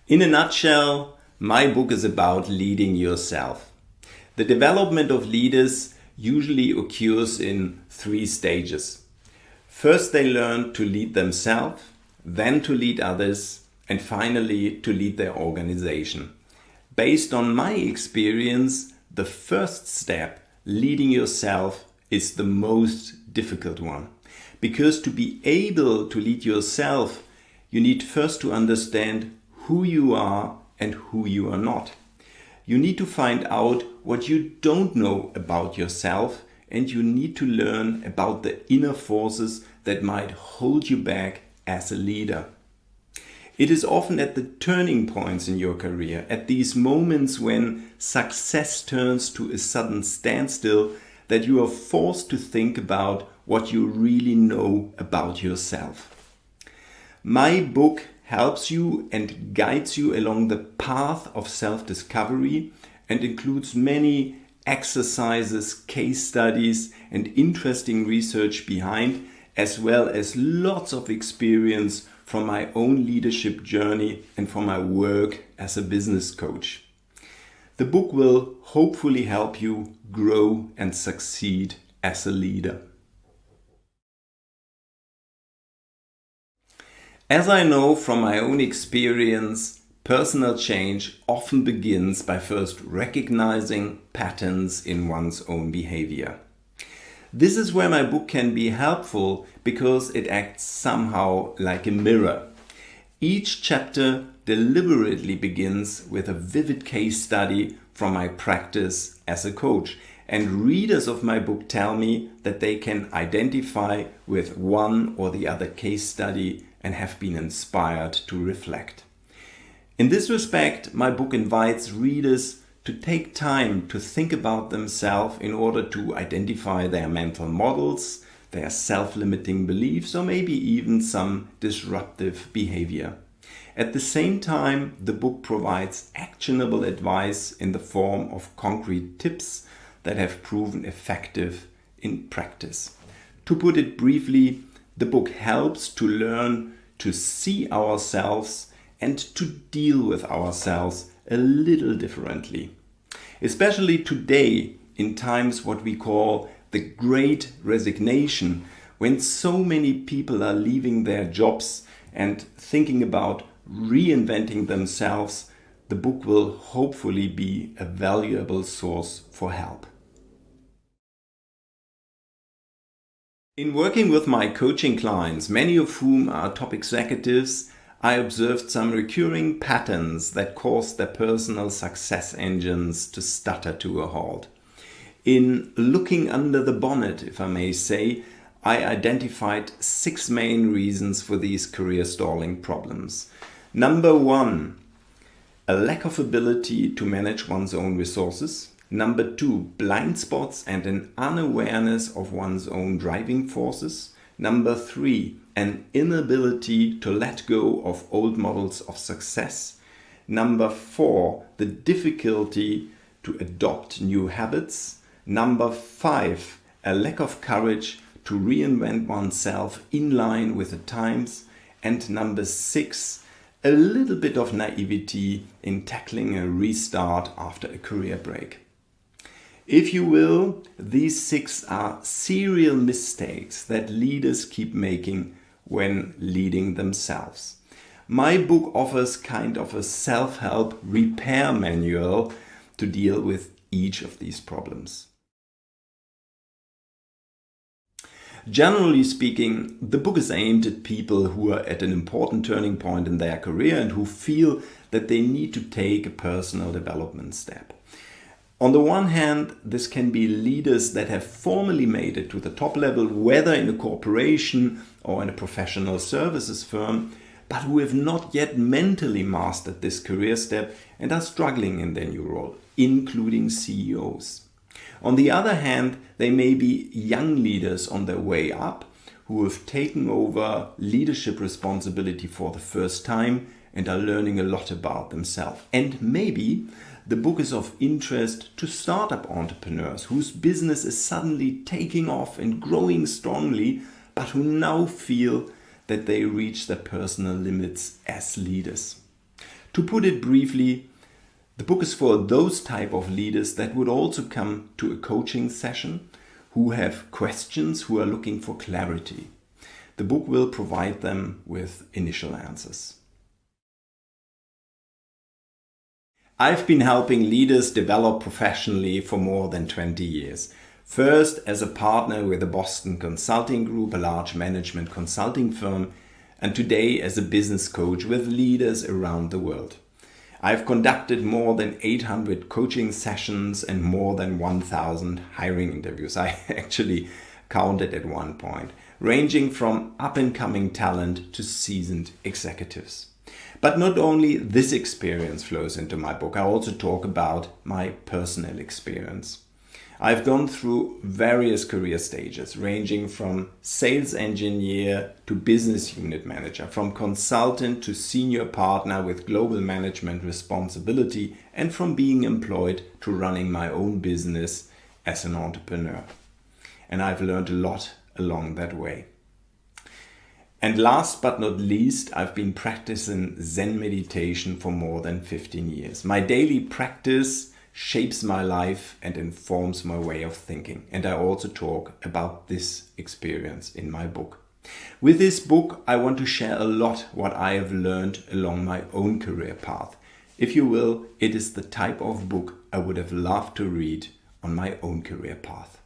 In a nutshell, my book is about leading yourself. The development of leaders usually occurs in 3 stages. First, they learn to lead themselves, then to lead others, and finally to lead their organization. Based on my experience, the first step, leading yourself, is the most difficult one. Because to be able to lead yourself, you need first to understand who you are and who you are not. You need to find out what you don't know about yourself, and you need to learn about the inner forces that might hold you back as a leader. It is often at the turning points in your career, at these moments when success turns to a sudden standstill, that you are forced to think about what you really know about yourself. My book helps you and guides you along the path of self-discovery and includes many exercises, case studies, and interesting research behind, as well as lots of experience from my own leadership journey and from my work as a business coach. The book will hopefully help you grow and succeed as a leader. As I know from my own experience, personal change often begins by first recognizing patterns in one's own behavior. This is where my book can be helpful because it acts somehow like a mirror. Each chapter deliberately begins with a vivid case study from my practice as a coach, and readers of my book tell me that they can identify with one or the other case study and have been inspired to reflect. In this respect, my book invites readers to take time to think about themselves in order to identify their mental models, their self-limiting beliefs, or maybe even some disruptive behavior. At the same time, the book provides actionable advice in the form of concrete tips that have proven effective in practice. To put it briefly, the book helps to learn to see ourselves and to deal with ourselves a little differently. Especially today, in times what we call the Great Resignation, when so many people are leaving their jobs and thinking about reinventing themselves, the book will hopefully be a valuable source for help. In working with my coaching clients, many of whom are top executives, I observed some recurring patterns that caused their personal success engines to stutter to a halt. In looking under the bonnet, if I may say, I identified 6 main reasons for these career stalling problems. Number 1, a lack of ability to manage one's own resources. Number 2, blind spots and an unawareness of one's own driving forces. Number 3, an inability to let go of old models of success. Number 4, the difficulty to adopt new habits. Number 5, a lack of courage to reinvent oneself in line with the times. And number 6, a little bit of naivety in tackling a restart after a career break. If you will, these 6 are serial mistakes that leaders keep making when leading themselves. My book offers kind of a self-help repair manual to deal with each of these problems. Generally speaking, the book is aimed at people who are at an important turning point in their career and who feel that they need to take a personal development step. On the one hand, this can be leaders that have formally made it to the top level, whether in a corporation or in a professional services firm, but who have not yet mentally mastered this career step and are struggling in their new role, including CEOs. On the other hand, they may be young leaders on their way up who have taken over leadership responsibility for the first time and are learning a lot about themselves. And maybe the book is of interest to startup entrepreneurs whose business is suddenly taking off and growing strongly, but who now feel that they reach their personal limits as leaders. To put it briefly, the book is for those type of leaders that would also come to a coaching session, who have questions, who are looking for clarity. The book will provide them with initial answers. I've been helping leaders develop professionally for more than 20 years. First as a partner with the Boston Consulting Group, a large management consulting firm, and today as a business coach with leaders around the world. I've conducted more than 800 coaching sessions and more than 1,000 hiring interviews. I actually counted at one point, ranging from up-and-coming talent to seasoned executives. But not only this experience flows into my book, I also talk about my personal experience. I've gone through various career stages, ranging from sales engineer to business unit manager, from consultant to senior partner with global management responsibility, and from being employed to running my own business as an entrepreneur. And I've learned a lot along that way. And last but not least, I've been practicing Zen meditation for more than 15 years. My daily practice shapes my life and informs my way of thinking. And I also talk about this experience in my book. With this book, I want to share a lot what I have learned along my own career path. If you will, it is the type of book I would have loved to read on my own career path.